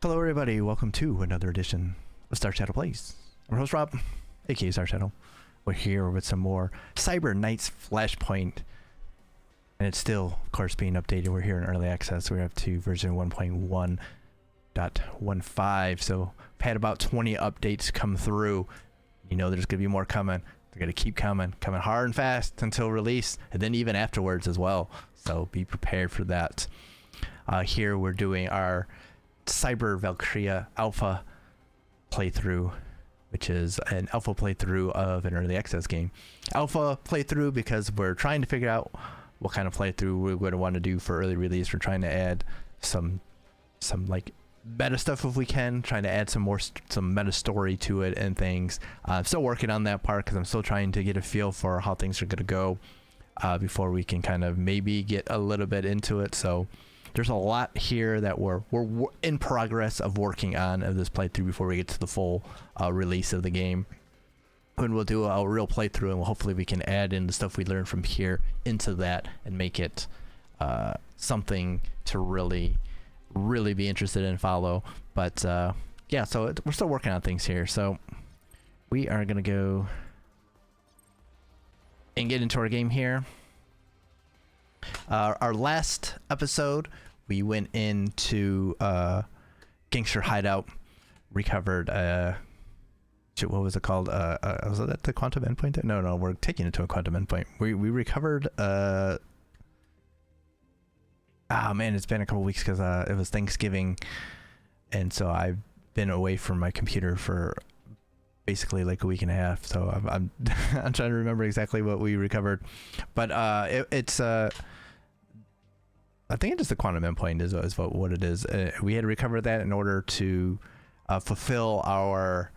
Hello everybody, welcome to another edition of Star Shadow Plays. I'm your host Rob, aka Star Shadow. We're here with some more Cyber Knights Flashpoint, and it's still, of course, being updated. We're here in early access. We're up to version 1.1.15, so we've had about 20 updates come through. You know there's going to be more coming. They're going to keep coming hard and fast until release, and then even afterwards as well, so be prepared for that. Here we're doing our Cyber Valkyria alpha playthrough, which is an alpha playthrough of an early access game. Alpha playthrough because we're trying to figure out what kind of playthrough we're going to want to do for early release. We're trying to add some like meta stuff if we can, trying to add some meta story to it and things. I'm still working on that part because I'm still trying to get a feel for how things are going to go before we can kind of maybe get a little bit into it. So there's a lot here that we're in progress of working on of this playthrough before we get to the full release of the game. And we'll do a real playthrough, and hopefully we can add in the stuff we learned from here into that and make it something to really be interested in and follow. But yeah, so we're still working on things here. So we are gonna go and get into our game here. Our last episode, we went into Gangster Hideout, recovered what was it called? Was that the quantum endpoint? No, we're taking it to a quantum endpoint. We recovered oh man, it's been a couple weeks because it was Thanksgiving, and so I've been away from my computer for basically like a week and a half, so I'm I'm trying to remember exactly what we recovered, but it's I think it's just the quantum endpoint is what it is. We had to recover that in order to fulfill our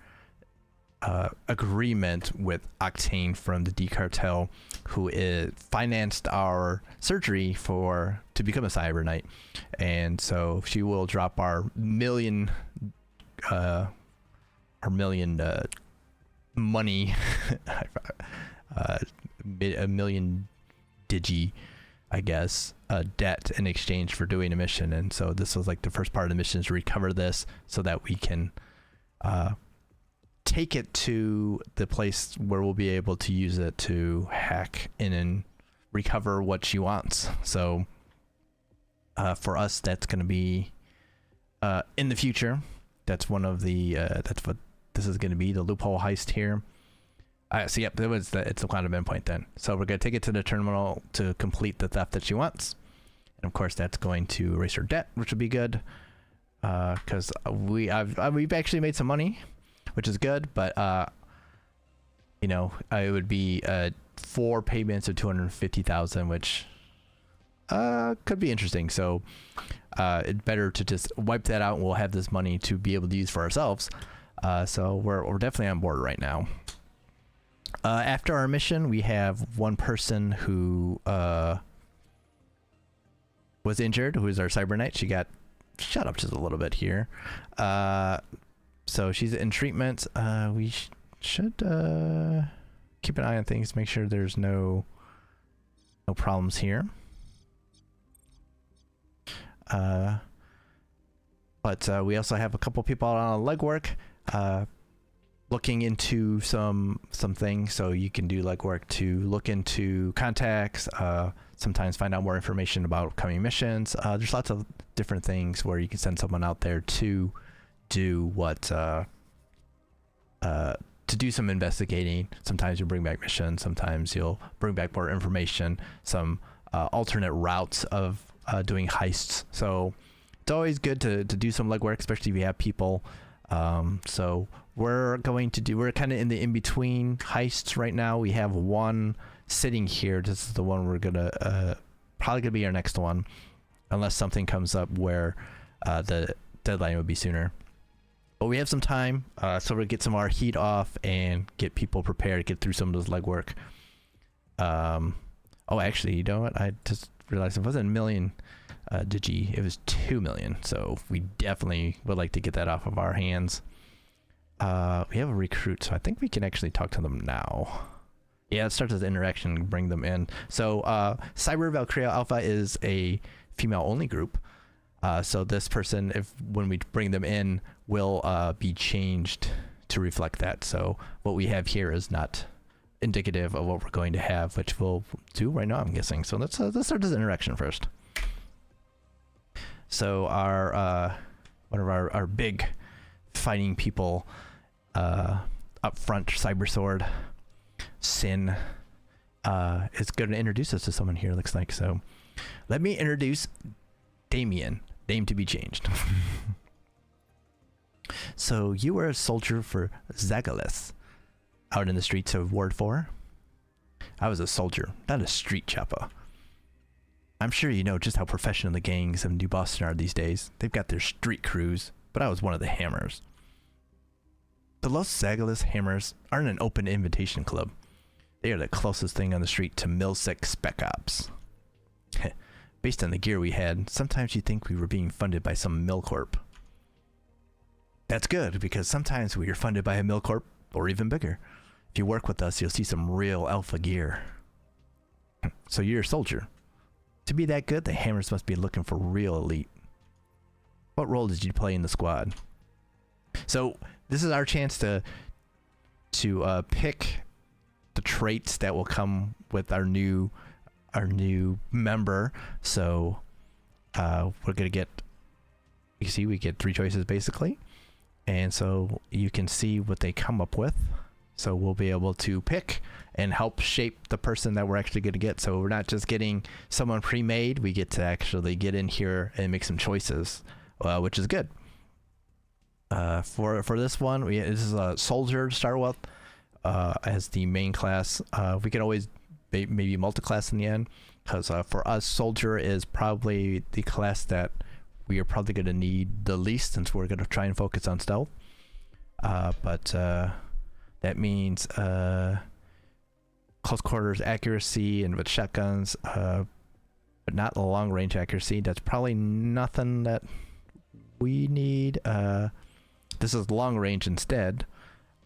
agreement with Octane from the D Cartel, who financed our surgery to become a Cyber Knight, and so she will drop our million money, a million digi, I guess, debt in exchange for doing a mission. And so this was like the first part of the mission, is to recover this so that we can take it to the place where we'll be able to use it to hack in and recover what she wants. So for us, that's going to be in the future. That's one of the that's what this is going to be, the loophole heist here. So yep, it's a quantum endpoint then. So we're going to take it to the terminal to complete the theft that she wants. And of course that's going to erase her debt, which would be good. Because we've actually made some money, which is good, but you know, it would be 4 payments of 250,000, which could be interesting. So it's better to just wipe that out, and we'll have this money to be able to use for ourselves. So we're definitely on board right now. After our mission, we have one person who was injured, who is our Cyber Knight. She got shut up just a little bit here. So she's in treatment. We should keep an eye on things, make sure there's no problems here. But we also have a couple people on Legwork looking into some things, so you can do Legwork to look into contacts, sometimes find out more information about upcoming missions. There's lots of different things where you can send someone out there to do what to do some investigating. Sometimes you'll bring back missions, sometimes you'll bring back more information, some alternate routes of doing heists. So it's always good to do some legwork, especially if you have people. So we're kind of in the in-between heists right now. We have one sitting here. This is the one we're gonna probably gonna be our next one, unless something comes up where the deadline would be sooner. But we have some time, so we'll get some of our heat off and get people prepared, get through some of those legwork. Oh, actually, you know what? I just realized it wasn't a million digi, it was 2 million. So we definitely would like to get that off of our hands. We have a recruit, so I think we can actually talk to them now. Yeah, it starts as interaction and bring them in. So Cyber Valkyria Alpha is a female-only group. So this person, when we bring them in, will be changed to reflect that. So what we have here is not indicative of what we're going to have, which we'll do right now, I'm guessing. So let's start this interaction first. So our one of our big fighting people up front, Cybersword, Sin, is going to introduce us to someone here, looks like. So let me introduce Damien, name to be changed. So you were a soldier for Zagalis out in the streets of Ward 4. I was a soldier, not a street chopper. I'm sure you know just how professional the gangs of New Boston are these days. They've got their street crews, but I was one of the Hammers. The Los Zagalis Hammers aren't an open invitation club. They are the closest thing on the street to Milsec Spec Ops. Based on the gear we had, sometimes you'd think we were being funded by some Milcorp. That's good, because sometimes we are funded by a Milcorp, or even bigger. If you work with us, you'll see some real alpha gear. So you're a soldier. To be that good, the Hammers must be looking for real elite. What role did you play in the squad? So this is our chance to pick the traits that will come with our new member. So we're gonna get, you see, we get 3 choices basically, and so you can see what they come up with. So we'll be able to pick and help shape the person that we're actually going to get. So we're not just getting someone pre-made. We get to actually get in here and make some choices, which is good. For this one, this is a soldier to start with as the main class. We can always maybe multi-class in the end, because for us, soldier is probably the class that we are probably going to need the least, since we're going to try and focus on stealth. That means close quarters accuracy and with shotguns, but not long range accuracy. That's probably nothing that we need. This is long range instead,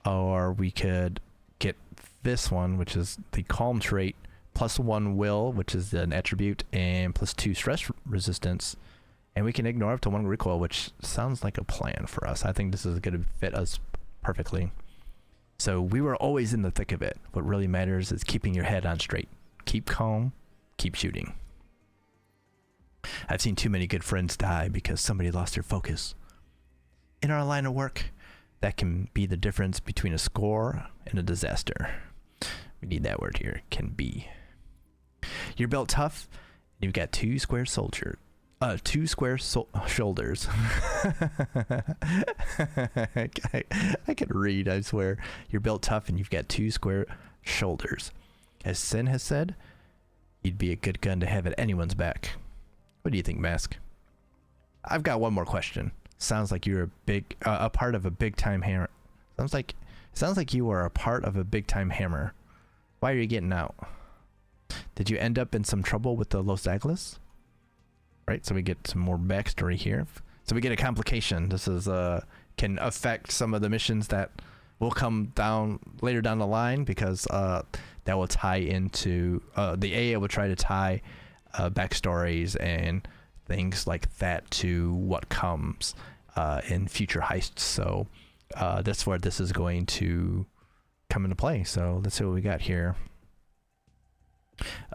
or we could get this one, which is the calm trait, +1 will, which is an attribute, and +2 stress resistance, and we can ignore up to 1 recoil, which sounds like a plan for us. I think this is going to fit us perfectly. So we were always in the thick of it. What really matters is keeping your head on straight. Keep calm, keep shooting. I've seen too many good friends die because somebody lost their focus. In our line of work, that can be the difference between a score and a disaster. We need that word here, can be. You're built tough, and you've got 2 square shoulders. I can read, I swear. You're built tough and you've got 2 square shoulders. As Sin has said, you'd be a good gun to have at anyone's back. What do you think, Mask? I've got one more question. Sounds like you're a part of a big time hammer. Sounds like you are a part of a big time hammer. Why are you getting out? Did you end up in some trouble with the Los Zagalis? Right, so we get some more backstory here. So we get a complication. This is can affect some of the missions that will come down later down the line, because that will tie into the AA will try to tie backstories and things like that to what comes in future heists. So that's where this is going to come into play. So let's see what we got here.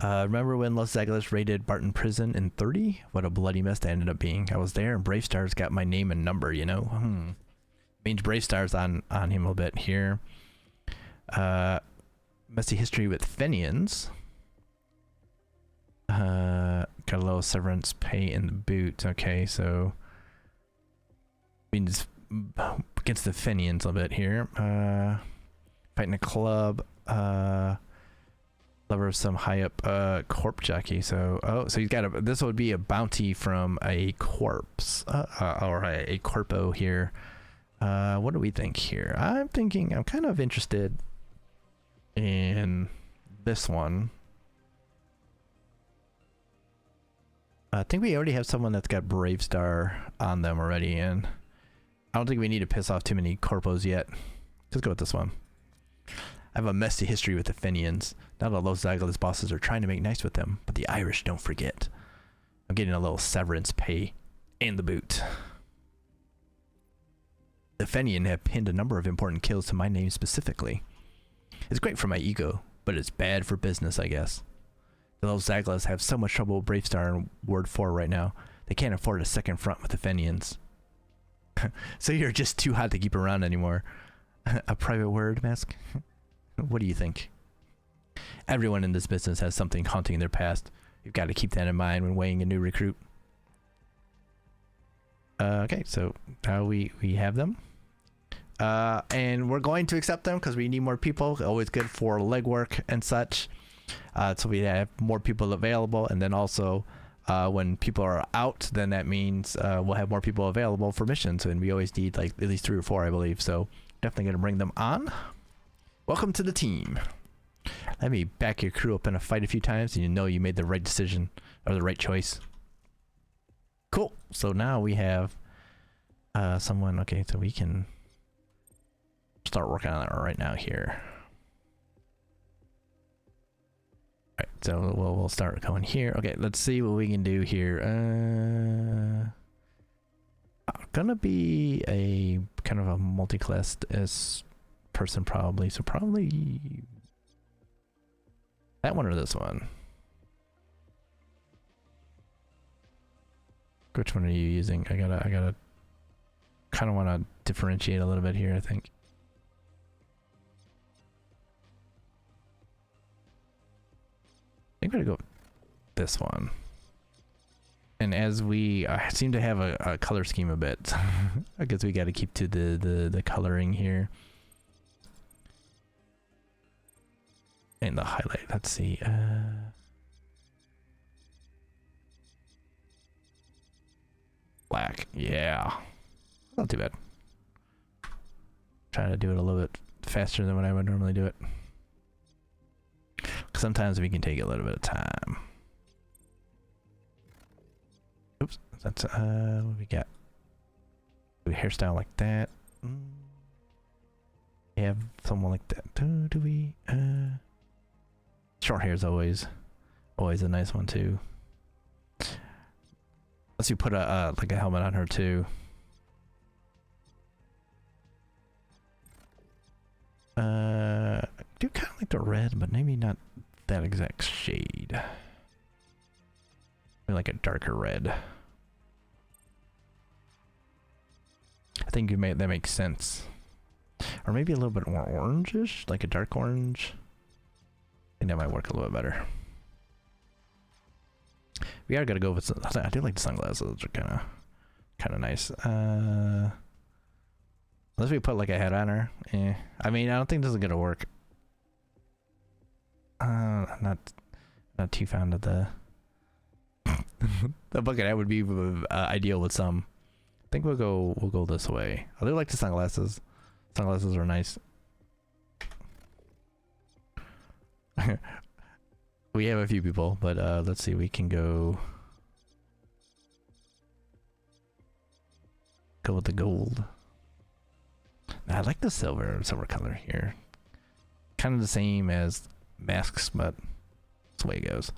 Remember when Los Zagalis raided Barton Prison in 30? What a bloody mess that ended up being. I was there, and Brave Stars got my name and number, you know? Means Brave Stars on him a bit here. Messy history with Fenians. Got a little severance pay in the boot. Okay, so means against the Fenians a little bit here. Fighting a club. Lover of some high up corp jockey. So so he's got this would be a bounty from a corpse or a corpo here. What do we think here? I'm kind of interested in this one. I think we already have someone that's got Brave Star on them already, and I don't think we need to piss off too many corpos yet. Let's go with this one. I have a messy history with the Fenians. Not all Los Zagalis bosses are trying to make nice with them, but the Irish don't forget. I'm getting a little severance pay And the boot. The Fenian have pinned a number of important kills to my name specifically. It's great for my ego, but it's bad for business, I guess. The little Zaglas have so much trouble with Bravestar and Ward 4 right now. They can't afford a second front with the Fenians. So you're just too hot to keep around anymore. A private word, Mask? What do you think? Everyone in this business has something haunting their past. You've got to keep that in mind when weighing a new recruit. Okay, so now we have them. And we're going to accept them because we need more people. Always good for legwork and such. So we have more people available, and then also when people are out, then that means we'll have more people available for missions, and we always need like at least 3 or 4, I believe. So definitely gonna bring them on. Welcome to the team. Let me back your crew up in a fight a few times, and you know you made the right decision or the right choice. Cool. So now we have someone. Okay, so we can start working on it right now here. Alright, so we'll start going here. Okay, let's see what we can do here. Gonna be a kind of a multi-class person probably. So probably that one or this one. Which one are you using? I gotta kind of want to differentiate a little bit here, I think. I'm gonna go with this one. And as we seem to have a color scheme a bit, I guess we got to keep to the coloring here. And the highlight, let's see. Black, yeah. Not too bad. Trying to do it a little bit faster than what I would normally do it. Sometimes we can take a little bit of time. Oops, that's what we got. Do a hairstyle like that. We have someone like that. Do we? Short hair is always a nice one too. Let's see, put a like a helmet on her too. I do kind of like the red, but maybe not that exact shade. Maybe like a darker red. I think that makes sense. Or maybe a little bit more orangish, like a dark orange. I think that might work a little bit better. We are gonna go with some, I do like the sunglasses. Those are kind of nice. Unless we put like a hat on her. Yeah. I mean, I don't think this is gonna work. I'm not too fond of the the bucket hat would be ideal with some. I think we'll go this way. I do like the sunglasses. Sunglasses are nice. We have a few people, but let's see. We can go with the gold. I like the silver color here. Kind of the same as masks, but that's the way it goes.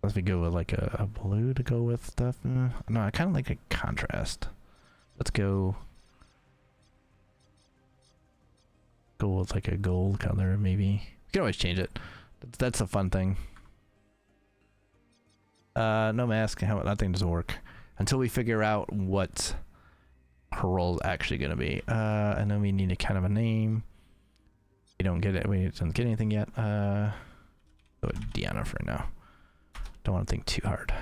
Unless we go with like a blue to go with stuff. No, I kind of like a contrast. Let's go with like a gold color, maybe. You can always change it. That's a fun thing. No mask. I think this will work until we figure out what her role is actually gonna be. And then we need a kind of a name. We don't get it. We didn't get anything yet. Go with Deanna for now. Don't want to think too hard.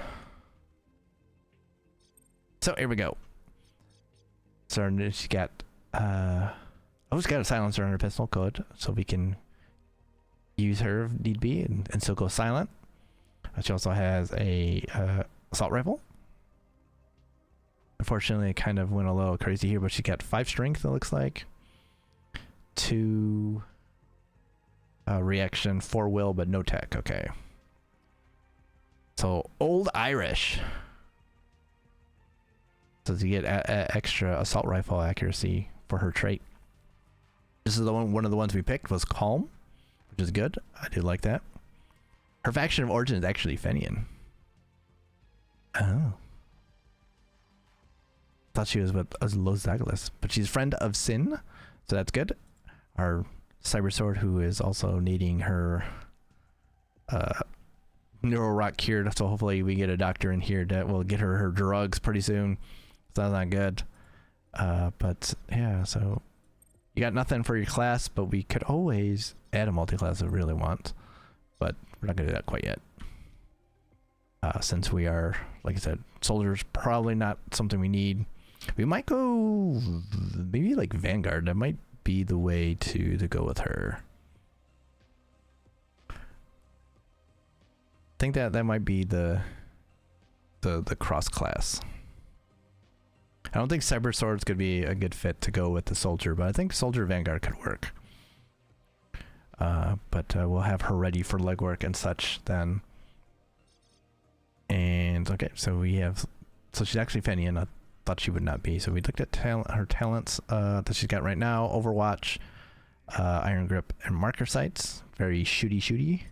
So here we go. So she got she's got a silencer on her pistol. Good, so we can use her if need be and still go silent. She also has a assault rifle. Unfortunately, it kind of went a little crazy here, but she got 5 strength, it looks like. 2 reaction, 4 will, but no tech. Okay. So old Irish. So to get extra assault rifle accuracy for her trait. This is the one of the ones we picked was Calm, which is good. I do like that. Her faction of origin is actually Fenian. Oh. thought she was with Los Douglas, but she's a friend of Sin, so that's good. Our cyber sword, who is also needing her neural rot cured, so hopefully we get a doctor in here that will get her drugs pretty soon. So that's not good. But yeah, so you got nothing for your class, but we could always add a multi-class if we really want, but we're not gonna do that quite yet. Since we are, like I said, soldiers probably not something we need. We might go maybe like Vanguard. That might be the way to go with her. I think that might be the cross class. I don't think Cyber Sword's gonna be a good fit to go with the soldier, but I think Soldier Vanguard could work. But we'll have her ready for legwork and such then. And okay, so we have, so she's actually Fenian. I thought she would not be. So we looked at her talents that she's got right now: Overwatch, Iron Grip, and Marker Sights. Very shooty.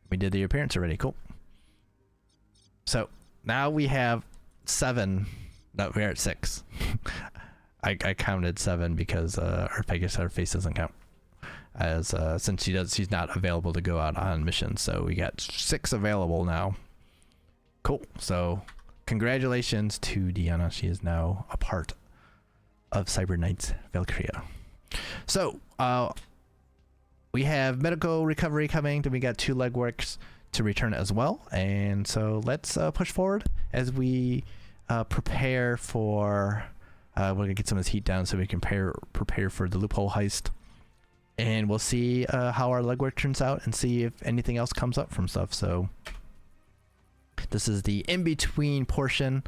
We did the appearance already. Cool. So now we have 7. No, we're at 6. I counted 7 because our face doesn't count, as since she's not available to go out on missions. So we got 6 available now. Cool. So congratulations to Deanna. She is now a part of Cyber Knight's Valkyria. So we have medical recovery coming. Then we got 2 legworks to return as well. And so let's push forward as we prepare for we're gonna get some of this heat down so we can prepare for the loophole heist, and we'll see how our legwork turns out and see if anything else comes up from stuff. So this is the in-between portion.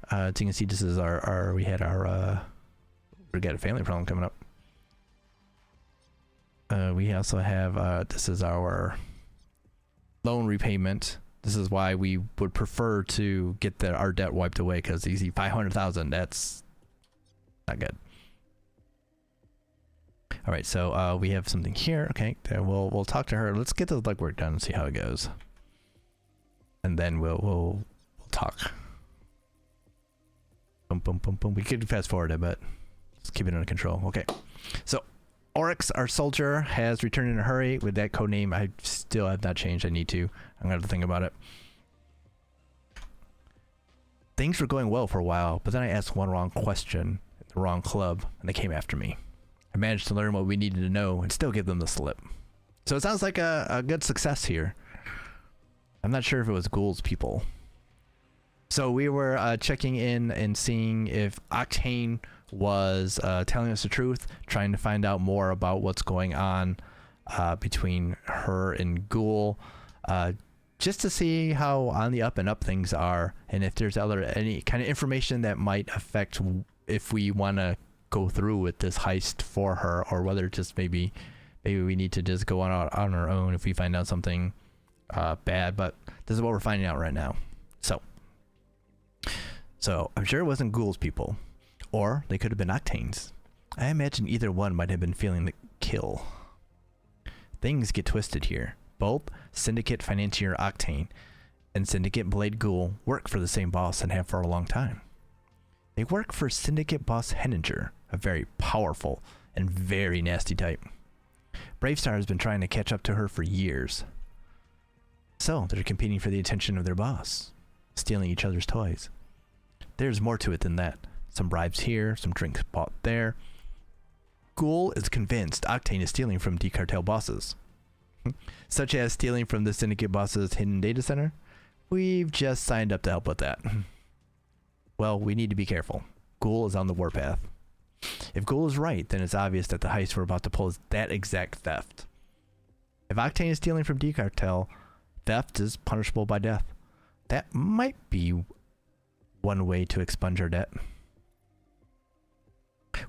As you can see, this is our we got a family problem coming up. We also have this is our loan repayment. This is why we would prefer to get our debt wiped away, because you see 500,000, that's not good. All right, so we have something here. Okay, we'll talk to her. Let's get the legwork done and see how it goes, and then we'll talk. Boom, boom, boom, boom. We could fast forward it, but let's keep it under control. Okay, so Oryx, our soldier, has returned in a hurry with that code name. I still have not changed. I need to. I'm gonna have to think about it. Things were going well for a while, but then I asked one wrong question at the wrong club, and they came after me. I managed to learn what we needed to know and still give them the slip. So it sounds like a good success here. I'm not sure if it was Ghoul's people. So we were checking in and seeing if Octane was telling us the truth, trying to find out more about what's going on between her and Ghoul, just to see how on the up and up things are, and if there's any kind of information that might affect if we want to go through with this heist for her, or whether just maybe we need to just go on our own if we find out something bad. But this is what we're finding out right now. So I'm sure it wasn't Ghoul's people, or they could have been Octane's. I imagine either one might have been feeling the kill. Things get twisted here. Both Syndicate financier Octane and Syndicate Blade Ghoul work for the same boss and have for a long time. They work for Syndicate boss Henninger, a very powerful and very nasty type. Bravestar has been trying to catch up to her for years. So they're competing for the attention of their boss, stealing each other's toys. There's more to it than that. Some bribes here, some drinks bought there. Ghoul is convinced Octane is stealing from D-Cartel bosses, such as stealing from the Syndicate boss's hidden data center. We've just signed up to help with that. Well, we need to be careful. Ghoul is on the warpath. If Ghoul is right, then it's obvious that the heist we're about to pull is that exact theft. If Octane is stealing from D-Cartel, theft is punishable by death. That might be one way to expunge our debt.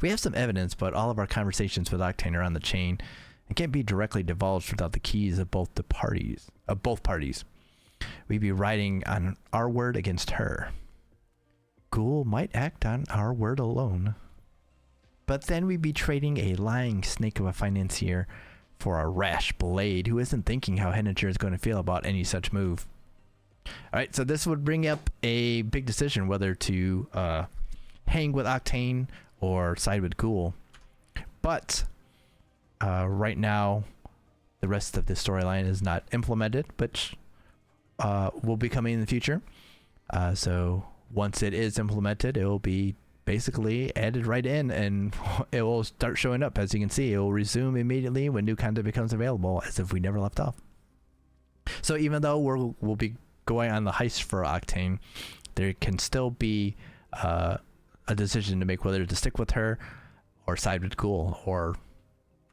We have some evidence, but all of our conversations with Octane are on the chain and can't be directly divulged without the keys of both parties. We'd be riding on our word against her. Ghoul might act on our word alone, but then we'd be trading a lying snake of a financier for a rash blade who isn't thinking how Henninger is going to feel about any such move. All right, so this would bring up a big decision whether to hang with Octane or side with Ghoul. But right now, the rest of the storyline is not implemented, which will be coming in the future. So once it is implemented, it will be basically added right in, and it will start showing up. As you can see, it will resume immediately when new content becomes available, as if we never left off. So even though we'll be going on the heist for Octane, there can still be a decision to make whether to stick with her or side with Ghoul, or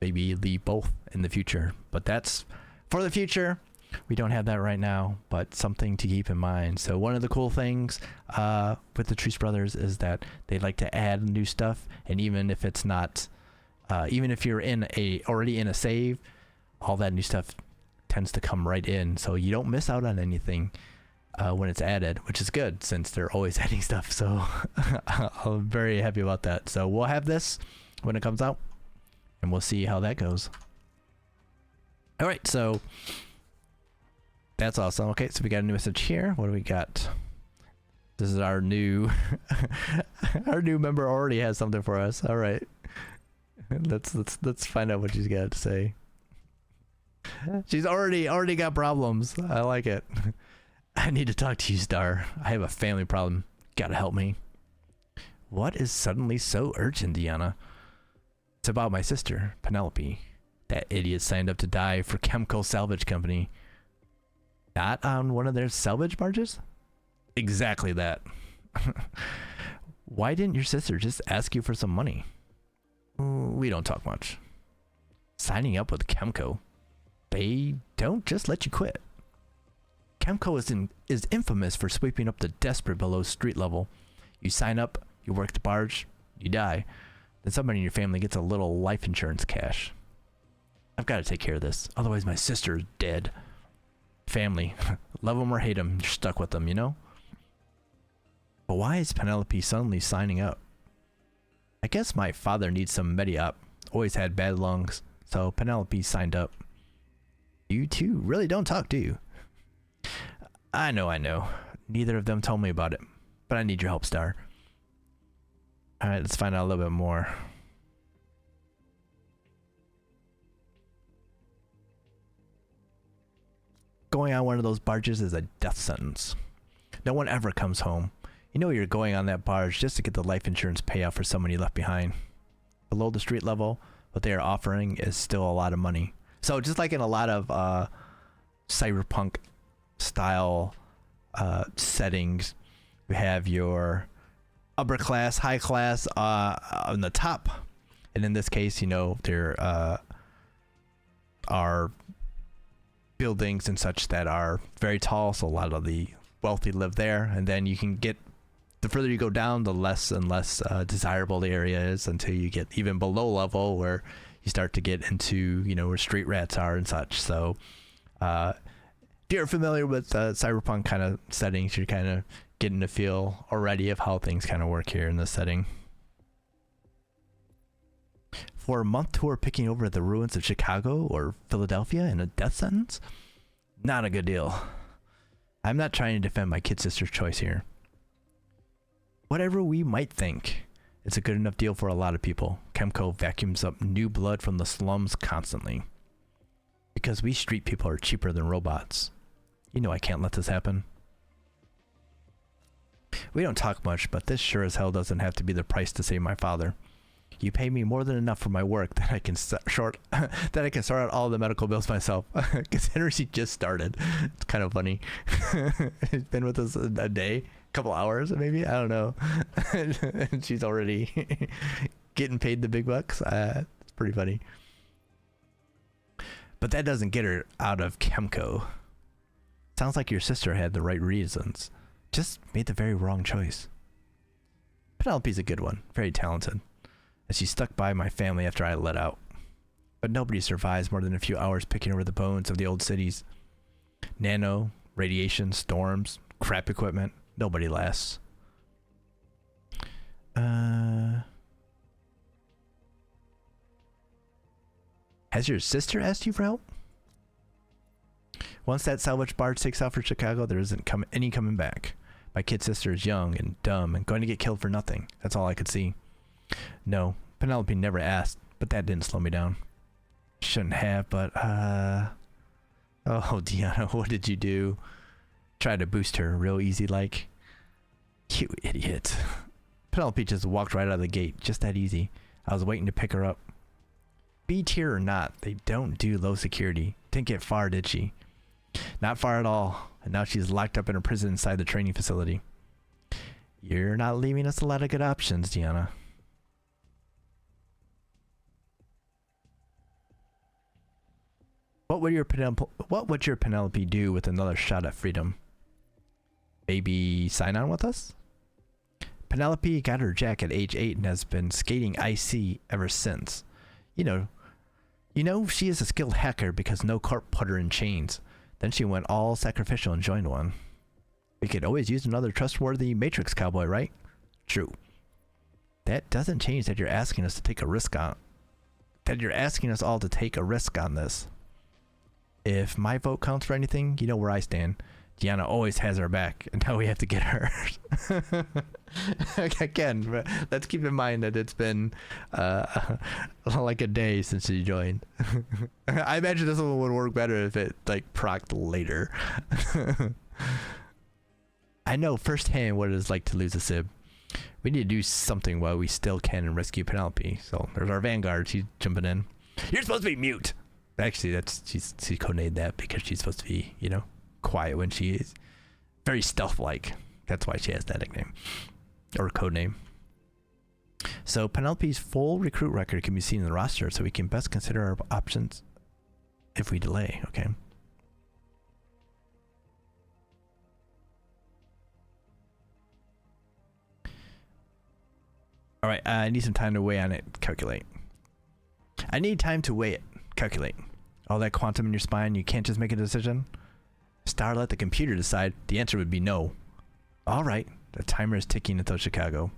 maybe leave both in the future. But that's for the future. We don't have that right now, but something to keep in mind. So one of the cool things with the Treese Brothers is that they like to add new stuff, and even if it's not, even if you're already in a save, all that new stuff tends to come right in, so you don't miss out on anything when it's added, which is good since they're always adding stuff. So I'm very happy about that. So we'll have this when it comes out, and we'll see how that goes. All right, so that's awesome. Okay, so we got a new message here. What do we got? This is our new our new member already has something for us. All right, let's find out what she's got to say. She's already got problems. I like it. I need to talk to you, Star. I have a family problem. Gotta help me. What is suddenly so urgent, Diana? It's about my sister, Penelope. That idiot signed up to die for Chemical Salvage Company. Not on one of their salvage barges? Exactly that. Why didn't your sister just ask you for some money? We don't talk much. Signing up with Chemco. They don't just let you quit. Chemco is infamous for sweeping up the desperate below street level. You sign up, you work the barge, you die. Then somebody in your family gets a little life insurance cash. I've got to take care of this, otherwise my sister is dead. Family, love them or hate them, you're stuck with them, you know? But why is Penelope suddenly signing up? I guess my father needs some Medi-Op. Always had bad lungs, so Penelope signed up. You two really don't talk, do you? I know. Neither of them told me about it, but I need your help, Star. Alright, let's find out a little bit more. Going on one of those barges is a death sentence. No one ever comes home. You know you're going on that barge just to get the life insurance payout for someone you left behind. Below the street level, what they are offering is still a lot of money. So just like in a lot of cyberpunk style settings, you have your upper class, high class on the top, and in this case, you know, there are buildings and such that are very tall, so a lot of the wealthy live there, and then you can get, the further you go down, the less and less desirable the area is, until you get even below level where you start to get into, you know, where street rats are and such. So if you're familiar with cyberpunk kind of settings, you're kind of getting a feel already of how things kind of work here in this setting. For a month tour picking over the ruins of Chicago or Philadelphia in a death sentence? Not a good deal. I'm not trying to defend my kid sister's choice here. Whatever we might think, it's a good enough deal for a lot of people. Chemco vacuums up new blood from the slums constantly. Because we street people are cheaper than robots. You know I can't let this happen. We don't talk much, but this sure as hell doesn't have to be the price to save my father. You pay me more than enough for my work that I can sort out all the medical bills myself. Considering he just started. It's kind of funny. He's been with us a day, a couple hours maybe, I don't know. And she's already getting paid the big bucks. It's pretty funny. But that doesn't get her out of Chemco. Sounds like your sister had the right reasons. Just made the very wrong choice. Penelope's a good one, very talented. And she stuck by my family after I let out. But nobody survives more than a few hours picking over the bones of the old cities. Nano, radiation, storms, crap equipment. Nobody lasts. Has your sister asked you for help? Once that salvage barge takes off for Chicago, there isn't any coming back. My kid sister is young and dumb and going to get killed for nothing. That's all I could see. No, Penelope never asked, but that didn't slow me down. Shouldn't have, but, oh, Deanna, what did you do? Tried to boost her real easy like. You idiot. Penelope just walked right out of the gate, just that easy. I was waiting to pick her up. B tier or not, they don't do low security. Didn't get far, did she? Not far at all. And now she's locked up in a prison inside the training facility. You're not leaving us a lot of good options, Deanna. What would your Penelope do with another shot at freedom? Maybe sign on with us? Penelope got her jack at age 8 and has been skating IC ever since. You know she is a skilled hacker because no corp put her in chains. Then she went all sacrificial and joined one. We could always use another trustworthy Matrix cowboy, right? True. That doesn't change that you're asking us to take a risk on. That you're asking us all to take a risk on this. If my vote counts for anything, you know where I stand. Deanna always has our back, and now we have to get hers. Again, let's keep in mind that it's been like a day since she joined. I imagine this one would work better if it like procced later. I know firsthand what it is like to lose a sib. We need to do something while we still can and rescue Penelope. So there's our Vanguard. She's jumping in. You're supposed to be mute. Actually, she's codenamed that because she's supposed to be, you know, quiet when she is. Very stealth-like. That's why she has that nickname. Or code name. So Penelope's full recruit record can be seen in the roster, so we can best consider our options if we delay. Okay. All right, I need some time to weigh on it. Calculate. I need time to weigh it. Calculate. All that quantum in your spine, you can't just make a decision? Star, let the computer decide. The answer would be no. All right. The timer is ticking until Chicago.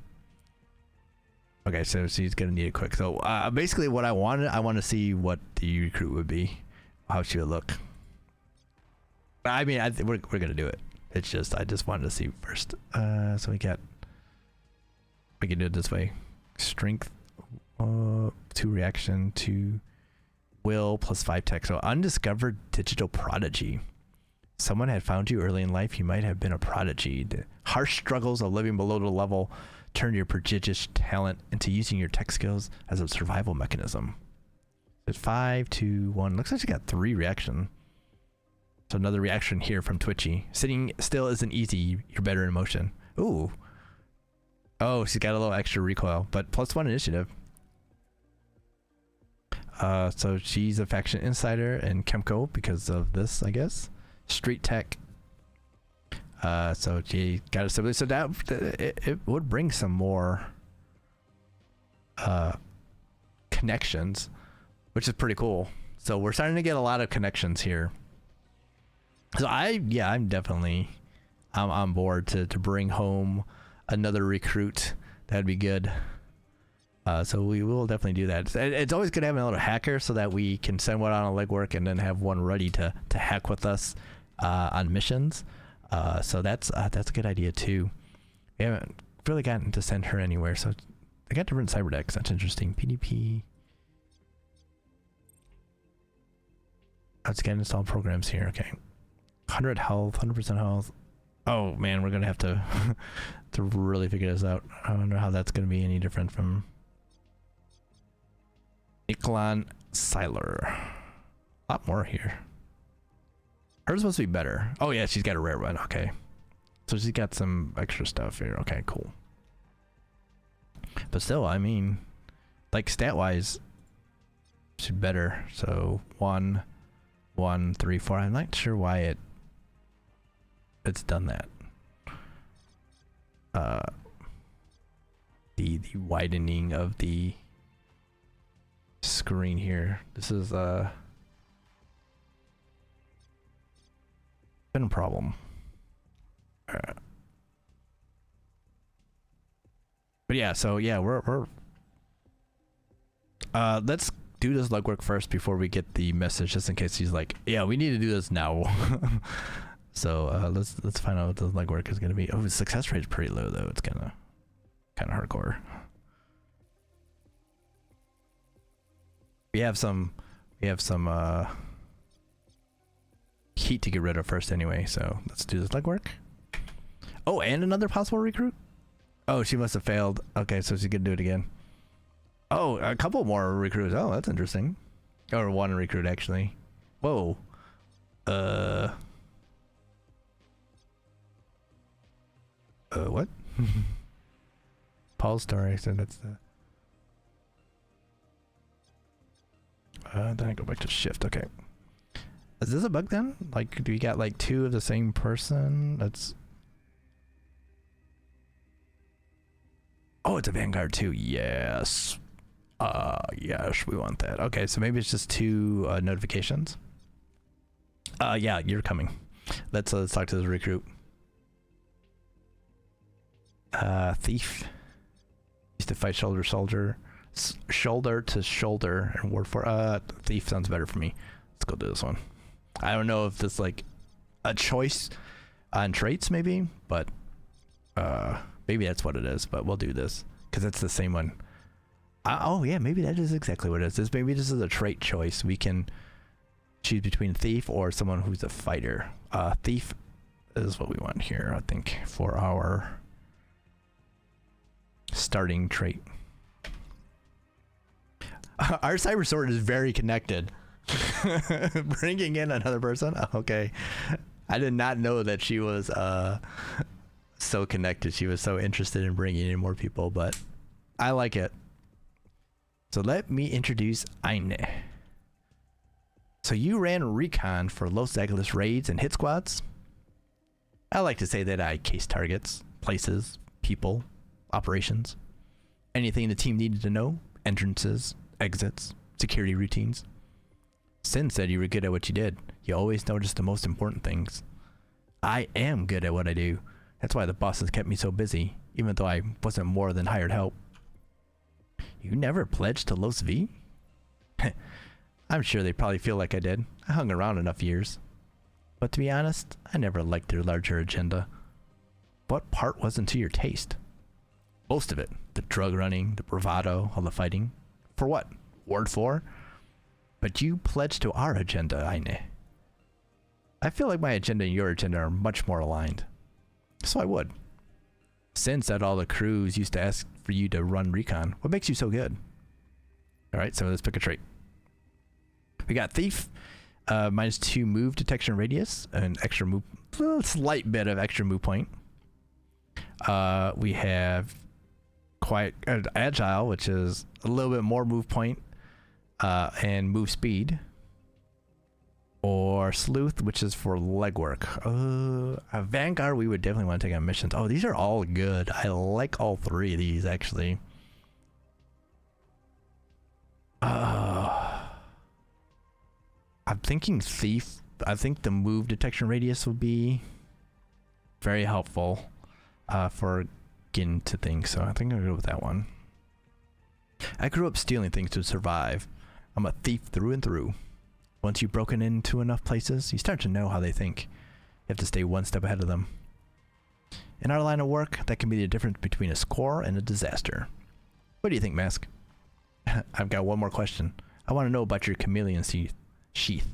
Okay, so she's going to need it quick. So basically what I want to see what the recruit would be. How she would look. I mean, we're going to do it. It's just, I just wanted to see first. So we can do it this way. Strength, 2 reaction, 2 will, plus 5 tech. So undiscovered digital prodigy. Someone had found you early in life. You might have been a prodigy. The harsh struggles of living below the level turn your prodigious talent into using your tech skills as a survival mechanism. It's 5, 2, 1. Looks like she got 3 reaction. So another reaction here from Twitchy. Sitting still isn't easy. You're better in motion. Ooh. Oh, she's got a little extra recoil, but +1 initiative. So she's a faction insider in Chemco because of this, I guess. Street tech. So she got a sibling. So that it would bring some more connections, which is pretty cool. So we're starting to get a lot of connections here. So I'm definitely on board to bring home another recruit. That'd be good. So we will definitely do that. It's always good to have another hacker so that we can send one on a legwork and then have one ready to hack with us on missions. So that's a good idea too. We haven't really gotten to send her anywhere, so they got different cyber decks. That's interesting. PDP. Let's get installed programs here. Okay, 100 health, 100% health. Oh man, we're gonna have to to really figure this out. I wonder how that's gonna be any different from Nikolon Siler. A lot more here. Hers supposed to be better. Oh yeah, she's got a rare one. Okay, so she's got some extra stuff here. Okay, cool. But still, I mean, like stat wise, she's better. So 1, 1, 3, 4. I'm not sure why it's done that. The widening of the screen here. This is been a problem. But yeah, so yeah, we're let's do this legwork first before we get the message, just in case he's like, yeah, we need to do this now. So let's find out what the legwork is gonna be. Oh, the success rate is pretty low though. It's kind of hardcore. We have some heat to get rid of first anyway. So let's do this legwork. Oh, and another possible recruit. Oh, she must have failed. Okay, so she's gonna do it again. Oh, a couple more recruits. Oh, that's interesting. Or one recruit actually. Whoa. What? Paul's story. So that's the. Then I go back to shift. Okay. Is this a bug then? Like, do we got like two of the same person? That's. Oh, it's a Vanguard too. Yes. Yes, we want that. Okay, so maybe it's just two notifications. Yeah, you're coming. Let's talk to this recruit. Thief. Used to fight shoulder to shoulder and word for thief sounds better for me. Let's go do this one. I don't know if this like a choice on traits maybe, but maybe that's what it is, but we'll do this because it's the same one. Oh yeah, maybe that is exactly what it is. Maybe this is a trait choice. We can choose between thief or someone who's a fighter. Thief is what we want here, I think, for our starting trait. Our cyber sword is very connected. Bringing in another person? Okay. I did not know that she was so connected. She was so interested in bringing in more people, but I like it. So let me introduce Eine. So you ran recon for Los Angeles raids and hit squads? I like to say that I case targets, places, people, operations, anything the team needed to know, entrances, exits, security routines. Sin said you were good at what you did. You always noticed the most important things. I am good at what I do. That's why the bosses kept me so busy, even though I wasn't more than hired help. You never pledged to Los V? I'm sure they probably feel like I did. I hung around enough years. But to be honest, I never liked their larger agenda. What part wasn't to your taste? Most of it. The drug running, the bravado, all the fighting. For what? Ward 4? But you pledged to our agenda, Eine. I feel like my agenda and your agenda are much more aligned. So I would. Sin said all the crews used to ask for you to run recon. What makes you so good? Alright, so let's pick a trait. We got Thief, -2 move detection radius, an extra move, slight bit of extra move point. We have Quiet Agile, which is a little bit more move point, and move speed. Or Sleuth, which is for legwork. Vanguard, we would definitely want to take on missions. Oh, these are all good. I like all three of these, actually. I'm thinking Thief. I think the move detection radius would be very helpful for getting to things. So I think I'll go with that one. I grew up stealing things to survive. I'm a thief through and through. Once you've broken into enough places, you start to know how they think. You have to stay one step ahead of them. In our line of work, that can be the difference between a score and a disaster. What do you think, Mask? I've got one more question. I want to know about your chameleon sheath.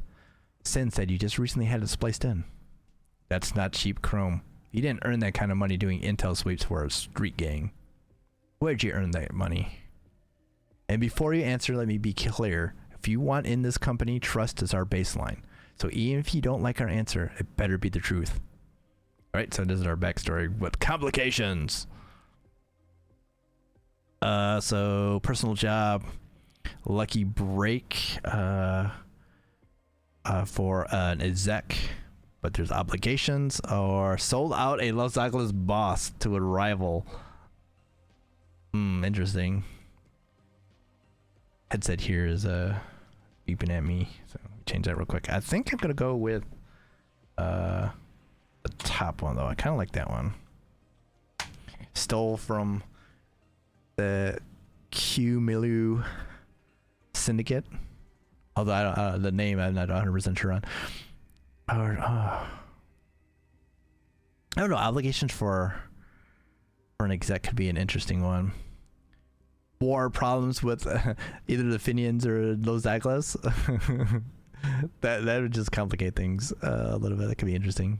Sin said you just recently had it spliced in. That's not cheap chrome. You didn't earn that kind of money doing intel sweeps for a street gang. Where'd you earn that money? And before you answer, let me be clear. If you want in this company, trust is our baseline. So even if you don't like our answer, it better be the truth. Alright, so this is our backstory with complications. So personal job, lucky break for an exec, but there's obligations, or sold out a Los Angeles boss to a rival. Interesting. Headset here is beeping at me, so change that real quick. I think I'm gonna go with the top one though. I kind of like that one. Stole from the Q-Milu Syndicate, although I don't, the name I'm not 100% sure on. I don't know. Obligations for an exec could be an interesting one. War problems with either the Finians or Los Aglas. that would just complicate things a little bit. That could be interesting.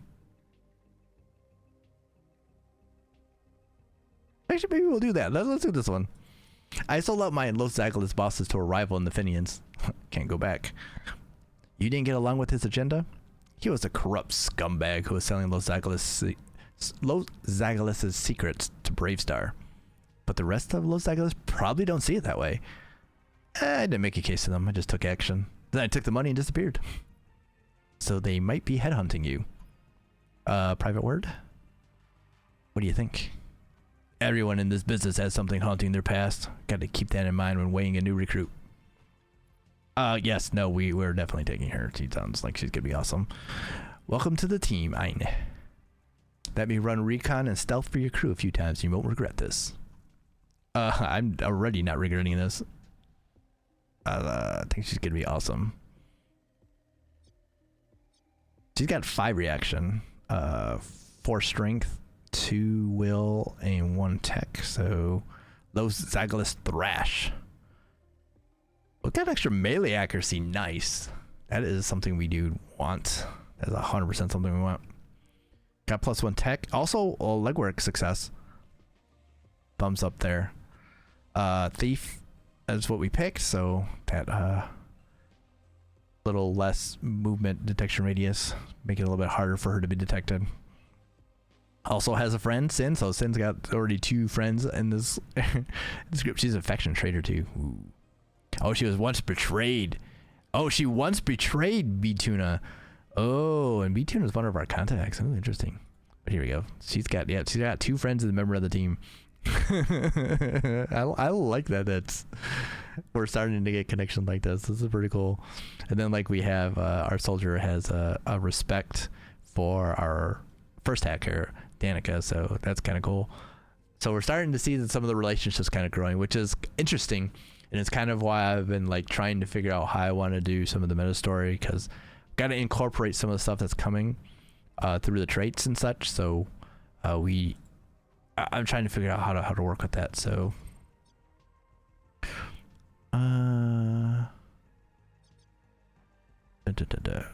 Actually, maybe we'll do that. Let's do this one. I sold out my Los Aglas bosses to a rival in the Finians. Can't go back. You didn't get along with his agenda? He was a corrupt scumbag who was selling Los Aglas' secrets to Bravestar. But the rest of Los Aglas probably don't see it that way. I didn't make a case to them. I just took action. Then I took the money and disappeared. So they might be headhunting you. Private word? What do you think? Everyone in this business has something haunting their past. Got to keep that in mind when weighing a new recruit. Yes, no, we're definitely taking her. She sounds like she's gonna be awesome. Welcome to the team, Ein. Let me run recon and stealth for your crew a few times. You won't regret this. I'm already not regretting this. I think she's gonna be awesome. She's got 5 reaction, 4 strength, 2 will, and 1 tech. So, Los Aglas Thrash. Look at extra melee accuracy. Nice. That is something we do want. That's 100% something we want. Got +1 tech. Also, legwork success. Thumbs up there. Thief is what we picked, so that little less movement detection radius, make it a little bit harder for her to be detected. Also has a friend, Sin, so Sin's got already 2 friends in this, this group. She's an affection trader too. Ooh. Oh, she was once betrayed. Oh, she once betrayed B-Tuna. Oh, and B-Tuna is one of our contacts. Oh, interesting. But here we go. She's got 2 friends as a member of the team. I like that. We're starting to get connections like this. This is pretty cool. And then like we have our soldier has a respect for our first hacker, Danica, so that's kind of cool. So we're starting to see that some of the relationships kind of growing, which is interesting, and it's kind of why I've been like trying to figure out how I want to do some of the meta story, because got to incorporate some of the stuff that's coming through the traits and such. So I'm trying to figure out how to work with that. So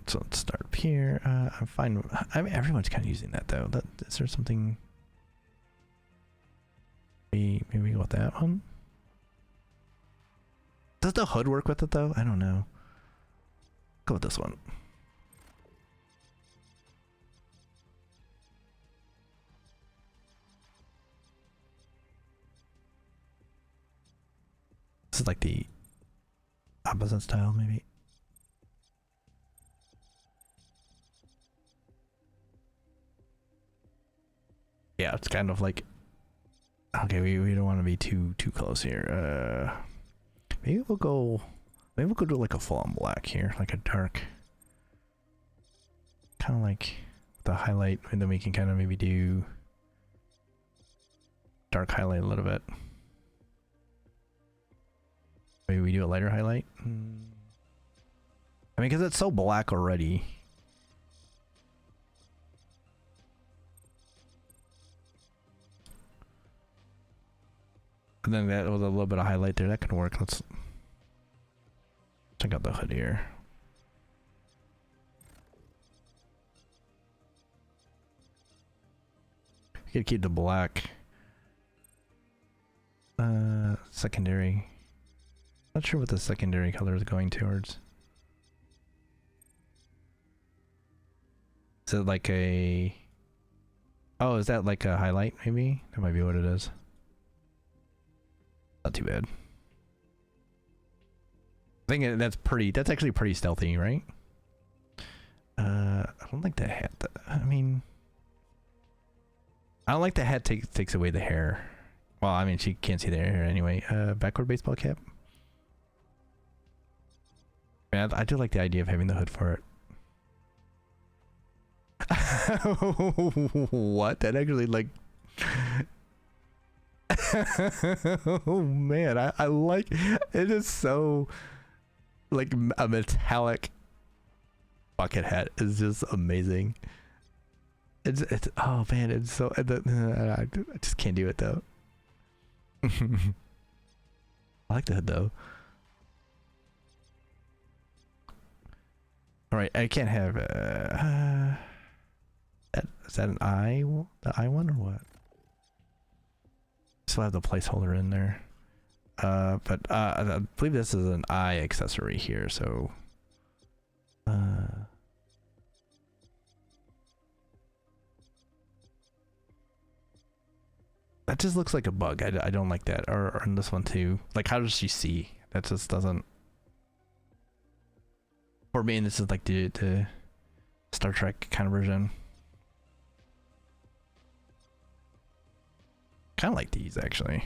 so let's start up here. I'm fine. I mean, everyone's kind of using that though. Is there something? Maybe go with that one. Does the hood work with it though? I don't know. Go with this one. This is like the opposite style, maybe. Yeah, it's kind of like, okay, we don't want to be too close here. Maybe we'll go do like a full on black here, like a dark, kind of like the highlight, and then we can kind of maybe do dark highlight a little bit. Maybe we do a lighter highlight. I mean, because it's so black already. And then that with a little bit of highlight there, that can work. Let's check out the hood here. You gotta keep the black. Secondary. Not sure what the secondary color is going towards. Is it like a... Oh, is that like a highlight maybe? That might be what it is. Not too bad. I think that's actually pretty stealthy, right? I don't like the hat. I mean, I don't like the hat takes away the hair. Well, I mean, she can't see the hair anyway. Backward baseball cap. I do like the idea of having the hood for it. What? That actually like... Oh man, I like it. Is so like a metallic bucket hat is just amazing. It's oh man, it's so I just can't do it though. I like the hood though. All right, I can't have is that an eye? The eye one or what? Still have the placeholder in there. But I believe this is an eye accessory here, so that just looks like a bug. I don't like that. Or in this one too. Like, how does she see? That just doesn't. For me, this is like the Star Trek kind of version. Kind of like these actually.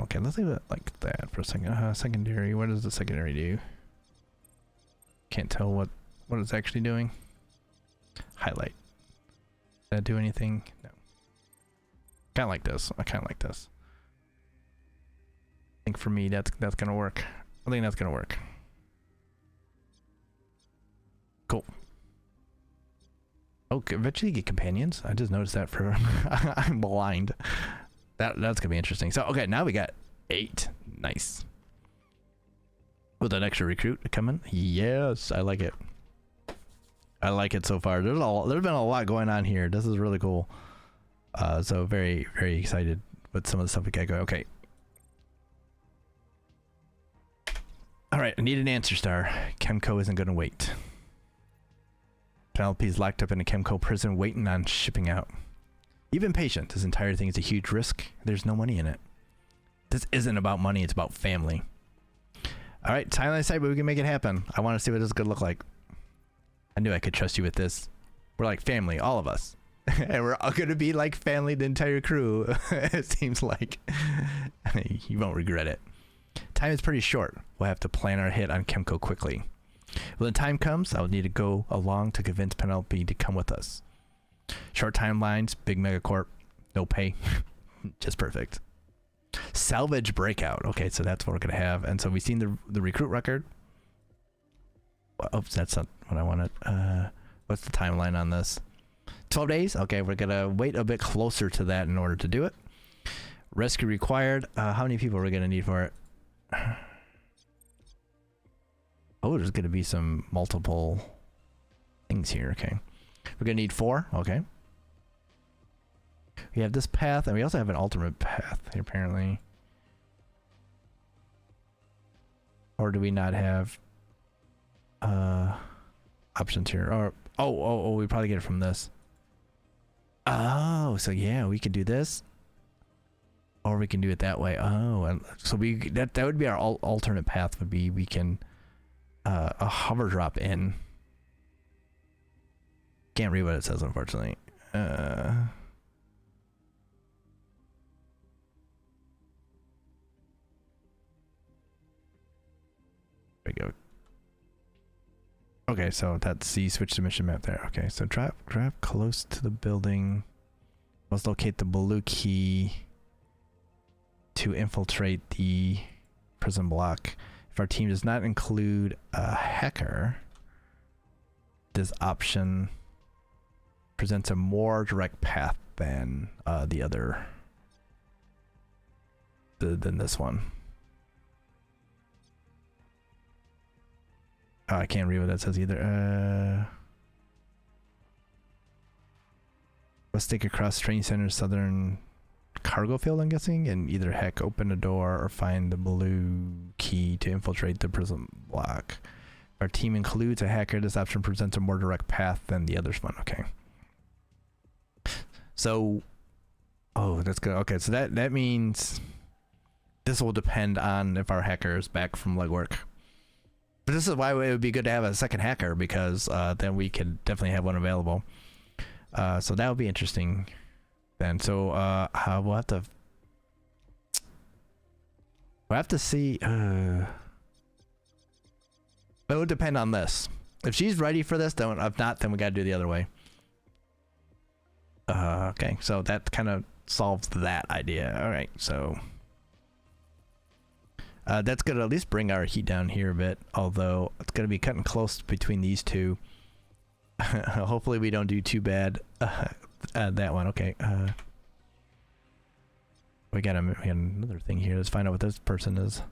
Okay, let's leave it like that for a second. Secondary. What does the secondary do? Can't tell what it's actually doing. Highlight. Does that do anything? No. Kind of like this. I kind of like this. I think for me that's gonna work. I think that's gonna work. Cool. Okay, eventually you get companions. I just noticed that for I'm blind. That's gonna be interesting. So okay, now we got 8. Nice. With an extra recruit coming. Yes, I like it. I like it so far. There's been a lot going on here. This is really cool. So very, very excited with some of the stuff we got going. Okay. All right, I need an answer star. Chemco isn't gonna wait. Penelope's locked up in a Chemco prison waiting on shipping out. You've been patient. This entire thing is a huge risk. There's no money in it. This isn't about money, it's about family. All right, timeline side, but we can make it happen. I want to see what this is gonna look like. I knew I could trust you with this. We're like family, all of us. And we're all gonna be like family, the entire crew. It seems like. You won't regret it. Time is pretty short. We'll have to plan our hit on Chemco quickly. When the time comes, I'll need to go along to convince Penelope to come with us. Short timelines, big megacorp, no pay. Just perfect. Salvage breakout. Okay, so that's what we're gonna have. And so we've seen the recruit record. Oops, that's not what I wanted. What's the timeline on this? 12 days. Okay, we're gonna wait a bit closer to that in order to do it. Rescue required. How many people are we gonna need for it? Oh, there's gonna be some multiple things here. Okay, we're gonna need 4. Okay. We have this path, and we also have an alternate path here, apparently. Or do we not have options here? Or oh, we probably get it from this. Oh, so yeah, we could do this, or we can do it that way. Oh, and so that would be our alternate path. Would be we can a hover drop in. Can't read what it says, unfortunately. There we go. Okay, so that's C, switch to mission map there. Okay, so drop close to the building. Let's locate the blue key to infiltrate the prison block. If our team does not include a hacker, this option presents a more direct path than the other than this one. Oh, I can't read what that says either. Let's take across train center southern cargo field, I'm guessing, and either hack open a door or find the blue key to infiltrate the prison block. If our team includes a hacker, this option presents a more direct path than the other one. Okay. So, oh, that's good. Okay, so that means this will depend on if our hacker is back from Legwork. But this is why it would be good to have a second hacker, because then we could definitely have one available. So that would be interesting then. So we'll have to see. But it would depend on this. If she's ready for this, then if not, then we gotta do the other way. Okay, so that kind of solves that idea. All right, so That's gonna at least bring our heat down here a bit, although it's gonna be cutting close between these two. Hopefully we don't do too bad. That one, okay. We got another thing here. Let's find out what this person is.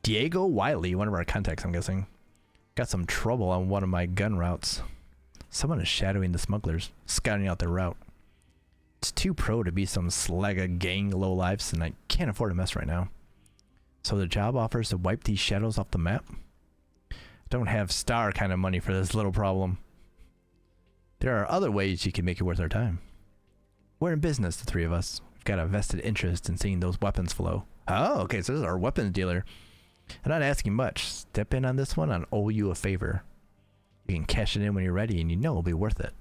Diego Wiley, one of our contacts, I'm guessing. Got some trouble on one of my gun routes. Someone is shadowing the smugglers, scouting out their route. It's too pro to be some slagga gang lowlifes, and I can't afford to mess right now. So the job offers to wipe these shadows off the map? Don't have star kind of money for this little problem. There are other ways you can make it worth our time. We're in business, the three of us. We've got a vested interest in seeing those weapons flow. Oh, okay, so this is our weapons dealer. I'm not asking much. Step in on this one, I'll owe you a favor. You can cash it in when you're ready, and you know it'll be worth it.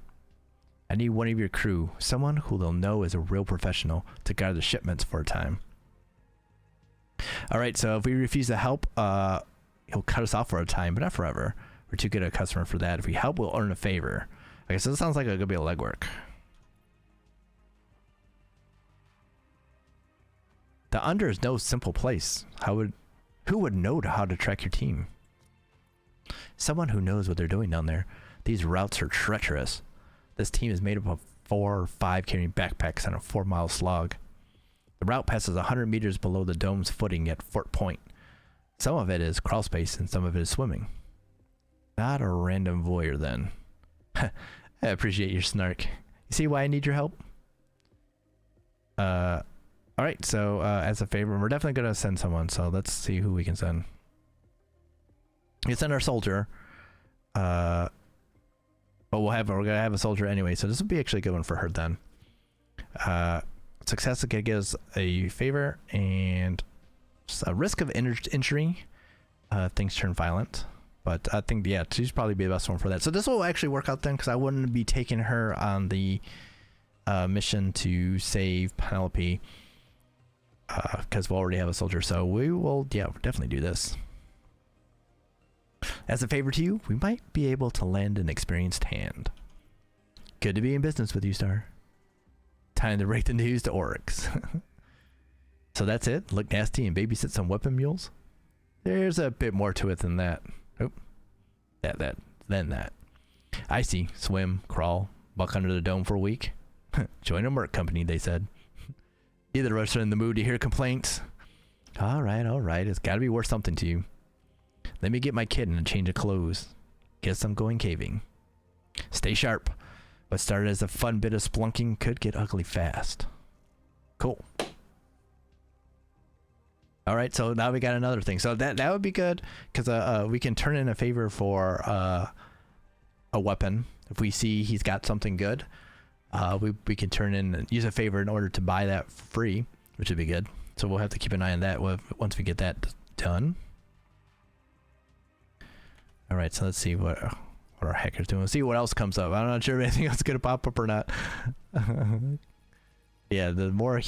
I need one of your crew, someone who they'll know is a real professional, to guard the shipments for a time. Alright, so if we refuse to help, he'll cut us off for a time, but not forever. We're too good a customer for that. If we help, we'll earn a favor. Okay, so this sounds like it's gonna be a legwork. The Under is no simple place. Who would know how to track your team? Someone who knows what they're doing down there. These routes are treacherous. This team is made up of 4 or 5 carrying backpacks on a 4-mile slog. The route passes 100 meters below the dome's footing at Fort Point. Some of it is crawl space and some of it is swimming. Not a random voyeur then. I appreciate your snark. You see why I need your help? Alright, so as a favor, we're definitely going to send someone, so let's see who we can send. We can send our soldier. But we're going to have a soldier anyway, so this would be actually a good one for her then. Success could give us a favor and a risk of injury. Things turn violent. But I think, yeah, she's probably be the best one for that. So this will actually work out then, because I wouldn't be taking her on the mission to save Penelope. Because we'll already have a soldier, so we will, yeah, definitely do this. As a favor to you, we might be able to lend an experienced hand. Good to be in business with you, Star. Time to break the news to Oryx. So that's it? Look nasty and babysit some weapon mules? There's a bit more to it than that. Oh, then that. I see. Swim, crawl, buck under the dome for a week. Join a merc company, they said. Either of us are in the mood to hear complaints. Alright, it's gotta be worth something to you. Let me get my kid in a change of clothes. Guess I'm going caving. Stay sharp. What started as a fun bit of splunking could get ugly fast. Cool. Alright, so now we got another thing. So that would be good, because we can turn in a favor for a weapon. If we see he's got something good, we can turn in and use a favor in order to buy that free, which would be good. So we'll have to keep an eye on that once we get that done. All right, so let's see what our hacker's doing. Let's see what else comes up. I'm not sure if anything else is gonna pop up or not. Yeah, the more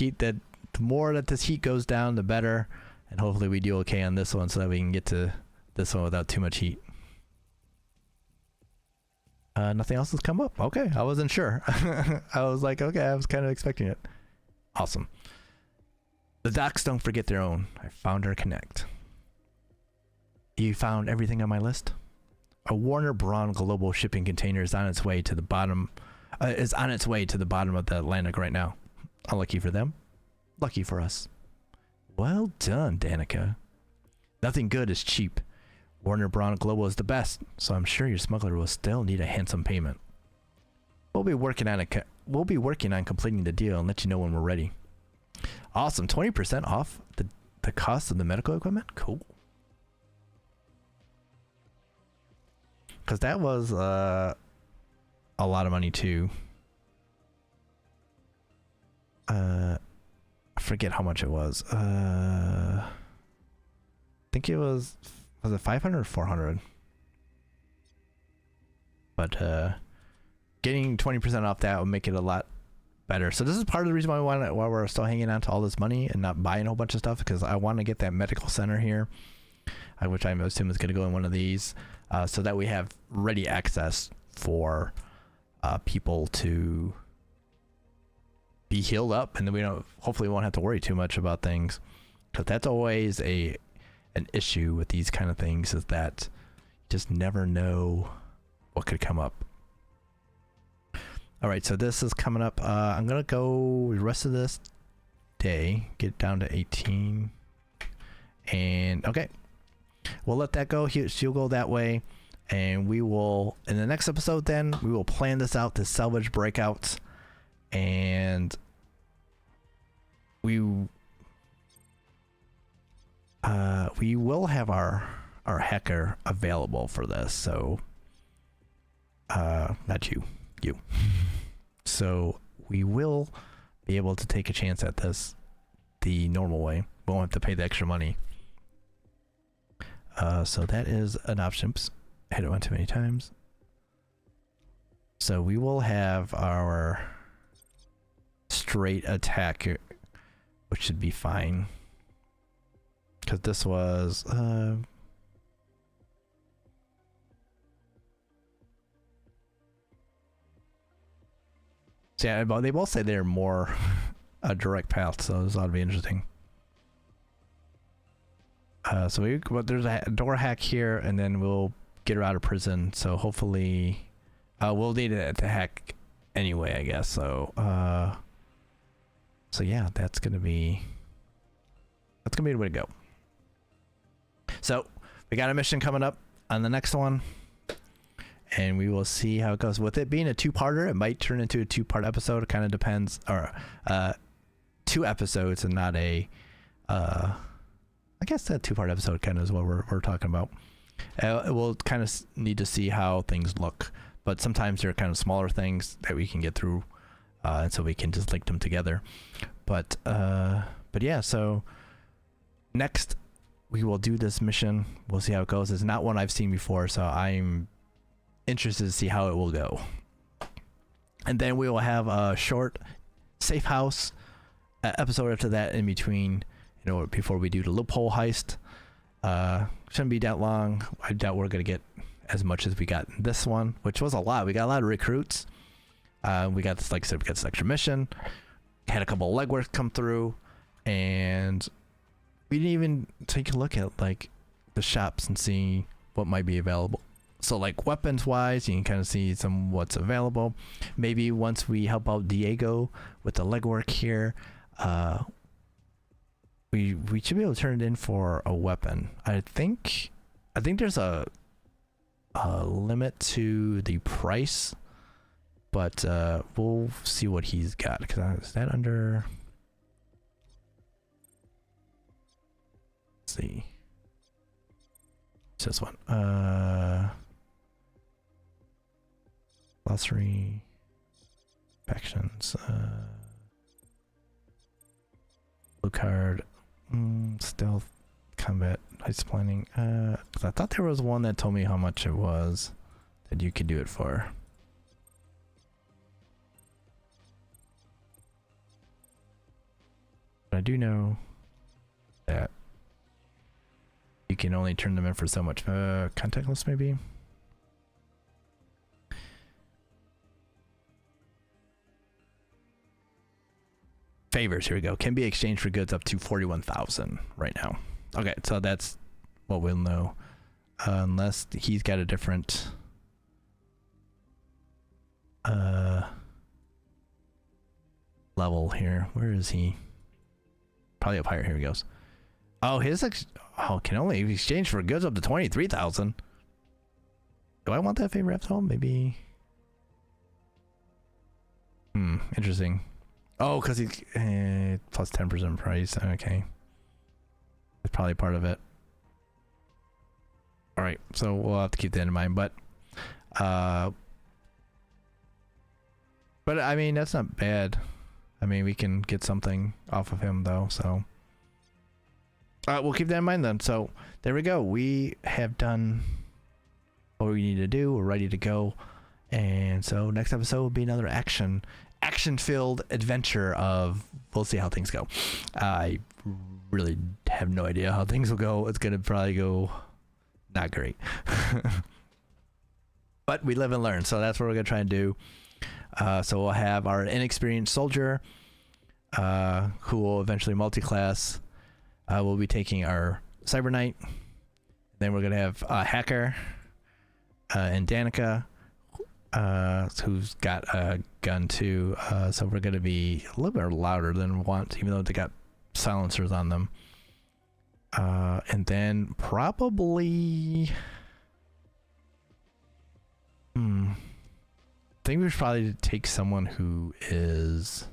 that this heat goes down, the better, and hopefully we do okay on this one so that we can get to this one without too much heat. Nothing else has come up. Okay, I wasn't sure. I was like, okay, I was kind of expecting it. Awesome. The docs don't forget their own. I found our connect. You found everything on my list? A Warner Braun global shipping container is on its way to the bottom. Of the Atlantic right now. Unlucky for them. Lucky for us. Well done, Danica. Nothing good is cheap. Warner Braun Global is the best, so I'm sure your smuggler will still need a handsome payment. We'll be working on completing the deal and let you know when we're ready. Awesome, 20% off the cost of the medical equipment? Cool. Because that was a lot of money too. I forget how much it was. I think it was it 500 or 400? But getting 20% off that would make it a lot better. So this is part of the reason why we're still hanging on to all this money and not buying a whole bunch of stuff, because I want to get that medical center here, which I assume is going to go in one of these, so that we have ready access for people to be healed up, and then we don't. Hopefully, we won't have to worry too much about things, because that's always an issue with these kind of things, is that you just never know what could come up. All right, so this is coming up. I'm gonna go the rest of this day, get down to 18, and okay, we'll let that go. She'll go that way, and we will in the next episode. Then we will plan this out, to salvage breakouts, and we will have our hacker available for this. So not you. So we will be able to take a chance at this the normal way. We won't have to pay the extra money. So that is an option. Oops, I hit it one too many times. So we will have our straight attack, which should be fine. Because this was so yeah, they both say they're more a direct path, so this ought to be interesting. So there's a door hack here, and then we'll get her out of prison. So hopefully, we'll need it to hack anyway, I guess. So, so yeah, that's gonna be the way to go. So we got a mission coming up on the next one, and we will see how it goes. With it being a two-parter, it might turn into a two-part episode. It kind of depends, or 2 episodes and not a I guess that 2-part episode kind of is what we're talking about. We'll kind of need to see how things look, but sometimes they're kind of smaller things that we can get through, and so we can just link them together. But yeah, so next we will do this mission. We'll see how it goes. It's not one I've seen before, so I'm interested to see how it will go. And then we will have a short Safehouse episode after that in between, before we do the loophole heist. Shouldn't be that long. I doubt we're gonna get as much as we got in this one, which was a lot. We got a lot of recruits. We got this, like I said, we got this extra mission. Had a couple of legwork come through, and we didn't even take a look at like the shops and see what might be available. So like weapons wise, you can kind of see what's available. Maybe once we help out Diego with the legwork here, we should be able to turn it in for a weapon. I think there's a limit to the price, but we'll see what he's got. Because is that under? Let's see. It's this one. Glossary. Factions. Blue card. Stealth. Combat. Heist planning. 'Cause I thought there was one that told me how much it was that you could do it for. But I do know that you can only turn them in for so much. Contact list maybe? Favors, here we go. Can be exchanged for goods up to 41,000 right now. Okay, so that's what we'll know. Unless he's got a different level here. Where is he? Probably up higher. Here he goes. Oh, can only be exchanged for goods up to 23,000. Do I want that favor after all? Maybe. Interesting. Oh, because he's plus 10% price. Okay. That's probably part of it. All right, so we'll have to keep that in mind. But I mean, that's not bad. I mean, we can get something off of him though. So we'll keep that in mind then. So there we go. We have done what we need to do. We're ready to go. And so next episode will be another action-filled adventure of, we'll see how things go. I really have no idea how things will go. It's gonna probably go not great. But we live and learn, so that's what we're gonna try and do. So we'll have our inexperienced soldier who will eventually multi-class. We'll be taking our Cyber Knight. Then we're gonna have Hacker and Danica, who's got a gun too. So we're gonna be a little bit louder than we want, even though they got silencers on them. And then probably, I think we should probably take someone who is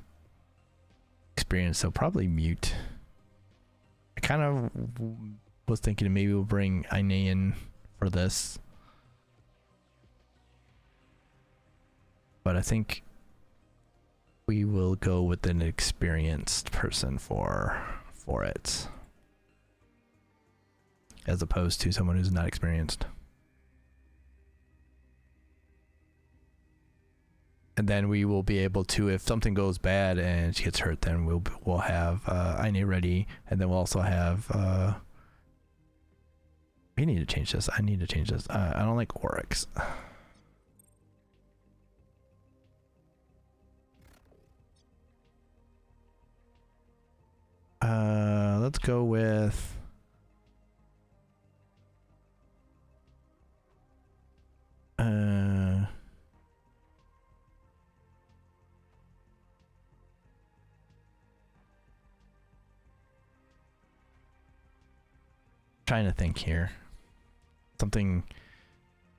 experienced. So probably Mute. I kind of was thinking maybe we'll bring Aine in for this, but I think we will go with an experienced person for it, as opposed to someone who's not experienced. And then we will be able to, if something goes bad and she gets hurt, then we'll have Aine ready, and then we'll also have we need to change this. I need to change this. I don't like Oryx. Let's go with trying to think here. Something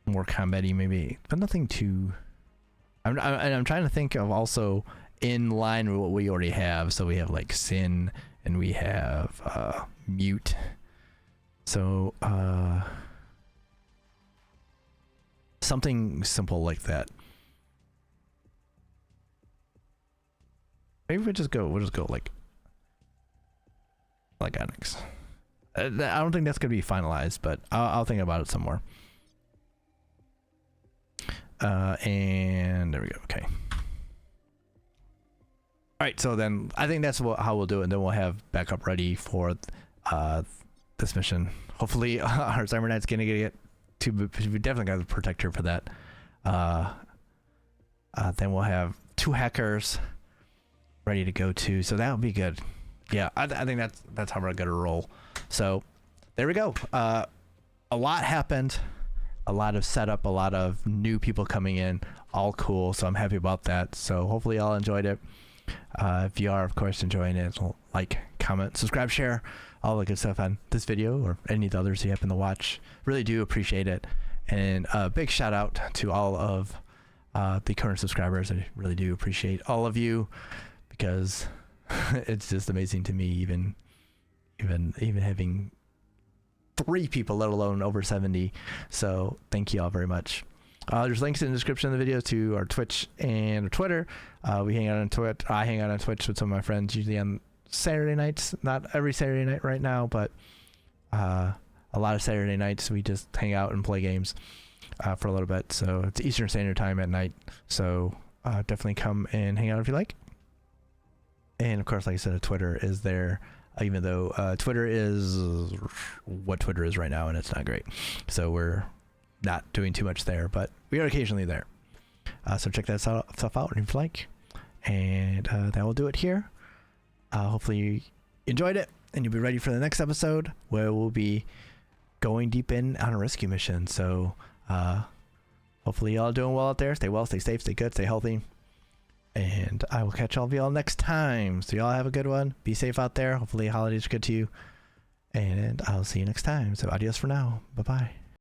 more combat-y maybe, but nothing too. I'm trying to think of also in line with what we already have. So we have like Sin, and we have Mute. So something simple like that. Maybe we'll just go like Onyx. I don't think that's gonna be finalized, but I'll think about it some more. And there we go. Okay. All right. So then I think that's how we'll do it. And then we'll have backup ready for this mission. Hopefully our Cyber Knight's gonna get to. We definitely got to protect her for that. Then we'll have 2 hackers ready to go too. So that would be good. Yeah, I think that's how we're gonna roll. So there we go. A lot happened, a lot of setup, a lot of new people coming in, all cool. So I'm happy about that. So hopefully y'all enjoyed it. If you are, of course, enjoying it, like, comment, subscribe, share, all the good stuff on this video or any of the others you happen to watch. Really do appreciate it. And a big shout out to all of the current subscribers. I really do appreciate all of you, because it's just amazing to me, even having 3 people, let alone over 70. So thank you all very much. There's links in the description of the video to our Twitch and our Twitter. We hang out on Twitch. I hang out on Twitch with some of my friends, usually on Saturday nights. Not every Saturday night right now, but a lot of Saturday nights we just hang out and play games for a little bit. So it's Eastern Standard Time at night. So definitely come and hang out if you like. And of course, like I said, Twitter is there, even though Twitter is what Twitter is right now, and it's not great. So we're not doing too much there, but we are occasionally there. So check that stuff out if you like. And that will do it here. Hopefully you enjoyed it, and you'll be ready for the next episode, where we'll be going deep in on a rescue mission. So hopefully y'all doing well out there. Stay well, stay safe, stay good, stay healthy. And I will catch all of y'all next time. So y'all have a good one. Be safe out there. Hopefully holidays are good to you. And I'll see you next time. So adios for now. Bye-bye.